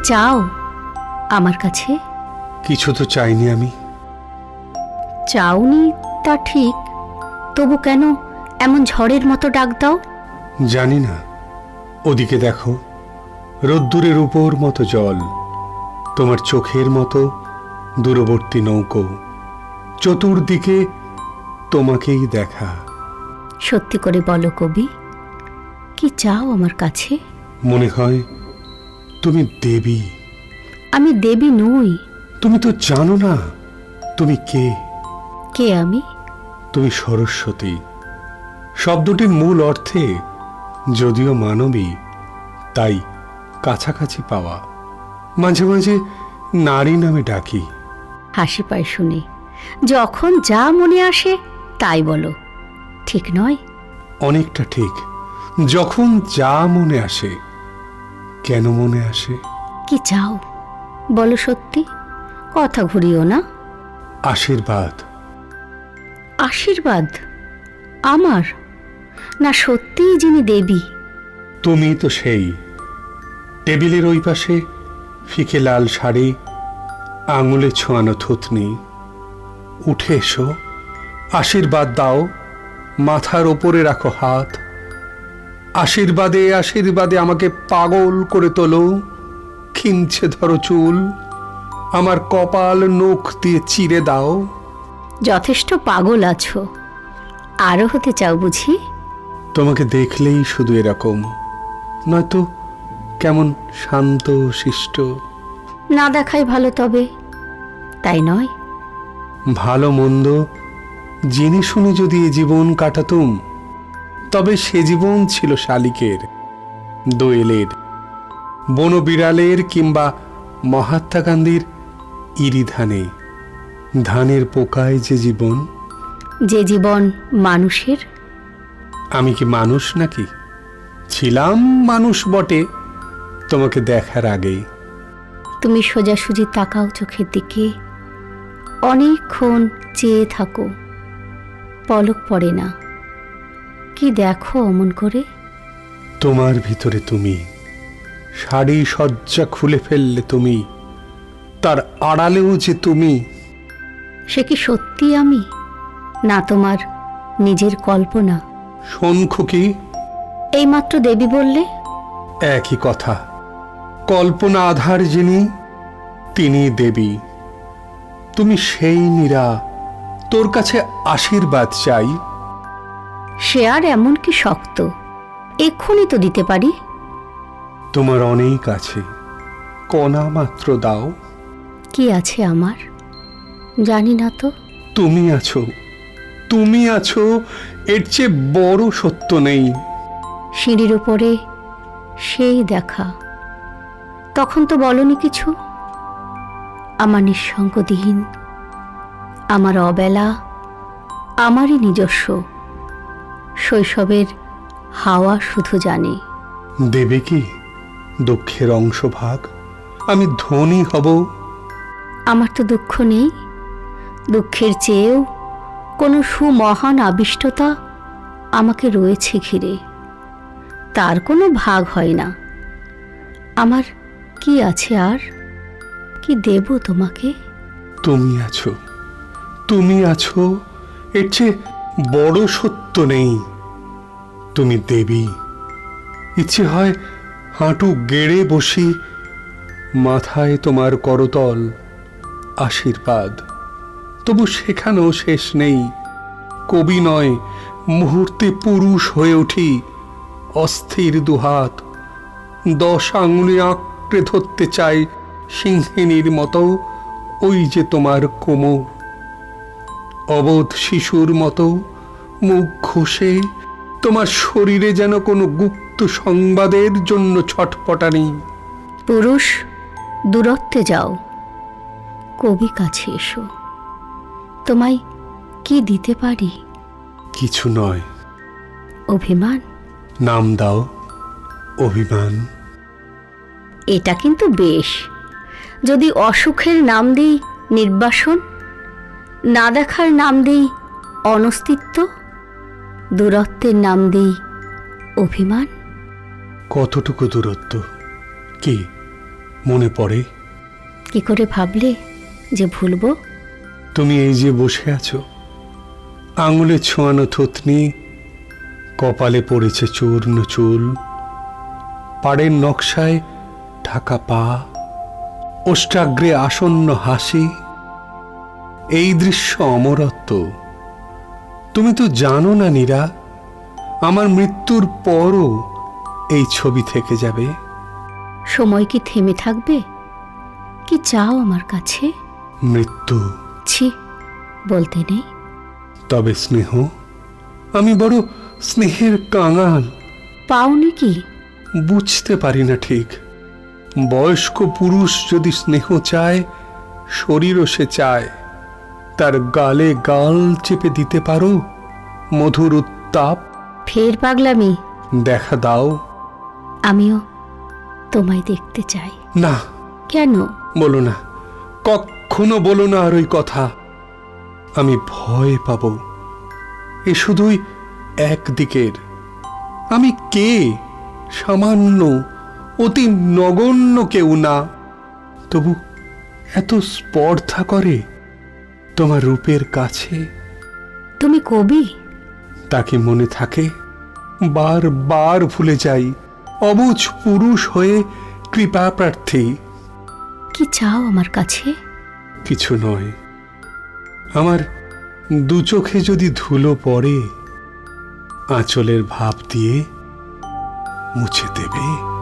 চাও আমার কাছে? কিছু তো চাইনি আমি। চাওনি তা ঠিক, তবু কেন এমন ঝড়ের মতো ডাক দাও? জানি না, ওদিকে দেখো, রোদ্দুরের উপর মতো জল, তোমার চোখের মতো দূরবর্তী নৌকো, চতুর্দিকে তোমাকেই দেখা। সত্যি করে বলো কবি, কি চাও আমার কাছে? মনে হয় তুমি দেবী। আমি দেবী নই। তুমি তো জানো না তুমি কে। কে আমি? তুমি সরস্বতী। শব্দটির মূল অর্থে যদিও মানবী, তাই কাছাকাছি পাওয়া। মাঝে মাঝে নারী নামে ডাকি। হাসি পায় শুনে। যখন যা মনে আসে তাই বলো, ঠিক নয়? অনেকটা ঠিক। যখন যা মনে আসে। কেন মনে আসে? কি চাও বলো সত্যি, কথা ঘুরিও না। আশীর্বাদ। আশীর্বাদ আমার? না সত্যিই যিনি দেবী? তুমি তো সেই। টেবিলের ওই পাশে ফিকে লাল শাড়ি, আঙুলে ছোঁয়ানো থুতনি। উঠে এসো, আশীর্বাদ দাও, মাথার ওপরে রাখো হাত। আশীর্বাদে আশীর্বাদে আমাকে পাগল করে তোলো। খিঞ্চে ধরো চুল, আমার কপাল নখ দিয়ে চিরে দাও। যথেষ্ট পাগল আছো, আরো হতে চাও বুঝি? তোমাকে দেখলেই শুধু এরকম, নয়তো কেমন শান্ত শিষ্ট। না দেখাই ভালো তবে, তাই নয়? ভালো মন্দ জেনে শুনে যদি এ জীবন কাটাতুম, তবে সে জীবন ছিল শালিকের, দোয়েলের, বনবিড়ালের কিংবা মহাত্মা গান্ধীর ইরি ধানে। ধানের পোকায় যে জীবন। যে জীবন মানুষের। আমি কি মানুষ নাকি? ছিলাম মানুষ বটে তোমাকে দেখার আগেই। তুমি সোজাসুজি তাকাও চোখের দিকে, অনেকক্ষণ চেয়ে থাকো, পলক পড়ে না। কি দেখো অমন করে? তোমার ভিতরে তুমি। শাড়ি সজ্জা খুলে ফেললে তুমি, তার আড়ালেও যে তুমি। সে কি সত্যি আমি, না তোমার নিজের কল্পনা? শঙ্খ কি? এইমাত্র দেবী বললে। একই কথা। কল্পনা আধার যিনি, তিনি দেবী। তুমি সেই নীরা, তোর কাছে আশীর্বাদ চাই। সে আর এমন কি শক্ত, এক্ষুনি তো দিতে পারি। তোমার অনেক আছে, কণা মাত্র দাও। কি আছে আমার, জানি না তো। তুমি আছো, তুমি আছো, এর চেয়ে বড় সত্য নেই। সিঁড়ির উপরে সেই দেখা, তখন তো বলনি কিছু। আমার নিঃসঙ্গদিহীন, আমার অবেলা, আমারই নিজস্ব শৈশবের হাওয়া শুধু জানে। দেবে কি দুঃখের অংশভাগ? আমি ধনী হব। আমার তো দুঃখ নেই, দুঃখের চেয়েও কোনো সুমহান আবিষ্টতা আমাকে রয়েছে ঘিরে, তার কোনো ভাগ হয় না। আমার কি আছে আর, কি দেব তোমাকে? তুমি আছো, তুমি আছো, এর চেয়ে বড় সত্য নেই। তুমি দেবী। ইচ্ছে হয় হাঁটু গেড়ে বসি, মাথায় তোমার করতল, আশীর্বাদ। তবু সেখানেও শেষ নেই। কবি নয়, মুহূর্তে পুরুষ হয়ে উঠি। অস্থির দুহাত, 10 আঙুলে আঁকড়ে ধরতে চাই সিংহিনীর মতো ওই যে তোমার কোমর। অবোধ শিশুর মতো মুখ ঘষে তোমার শরীরে যেন কোনো গুপ্ত সংবাদের জন্য ছটপটানি। পুরুষ দূরত্বে যাও, কবি কাছে এসো, তোমায় কি দিতে পারি? কিছু নয়। অভিমান? নাম দাও, অভিমান। এটা কিন্তু বেশ। যদি অসুখের নাম দিই নির্বাসন, না দেখার নাম দিই অনস্তিত্ব, দূরত্বের নাম দিই অভিমান। কতটুকু দূরত্ব? কি মনে পড়ে কি করে ভাবলে যে ভুলবো? তুমি এই যে বসে আছো, আঙুলে ছোঁয়ানো থুতনি, কপালে পড়েছে চূর্ণ চুল, পাড়ের নকশায় ঢাকা পা, ওষ্ঠাগ্রে আসন্ন হাসি। এই দৃশ্য অমরত্ব। তুমি তো জানো না নীরা, আমার মৃত্যুর পরও এই ছবি থেকে যাবে। সময় কি থেমে থাকবে? কি চাও আমার কাছে? মৃত্যু। ছি, বলতে নেই। তবে স্নেহ, আমি বড় স্নেহের কাঙাল। পাওনি কি? বুঝতে পারি না ঠিক। বয়স্ক পুরুষ যদি স্নেহ চায়, শরীরও সে চায়। তার গালে গাল চেপে দিতে পারো মধুর উত্তাপ। ফের পাগলামি। দেখা দাও। আমিও তোমায় দেখতে চাই। না, কেন? বলো না, কখনো বলো না আর ওই কথা। আমি ভয় পাব। এ শুধুই একদিকের। আমি কে? সামান্য, অতি নগণ্য কেউ না, তবু এত স্পর্ধা করে তোমার রূপের কাছে। তুমি কবি? তাকে মনে থাকে? বারবার ভুলে যাই। অবুঝ পুরুষ হয়ে কৃপা প্রার্থী। কি চাও আমার কাছে? কিছু নয়। আমার দু চোখে যদি ধুলো পড়ে, আঁচলের ভাব দিয়ে মুছে দেবে।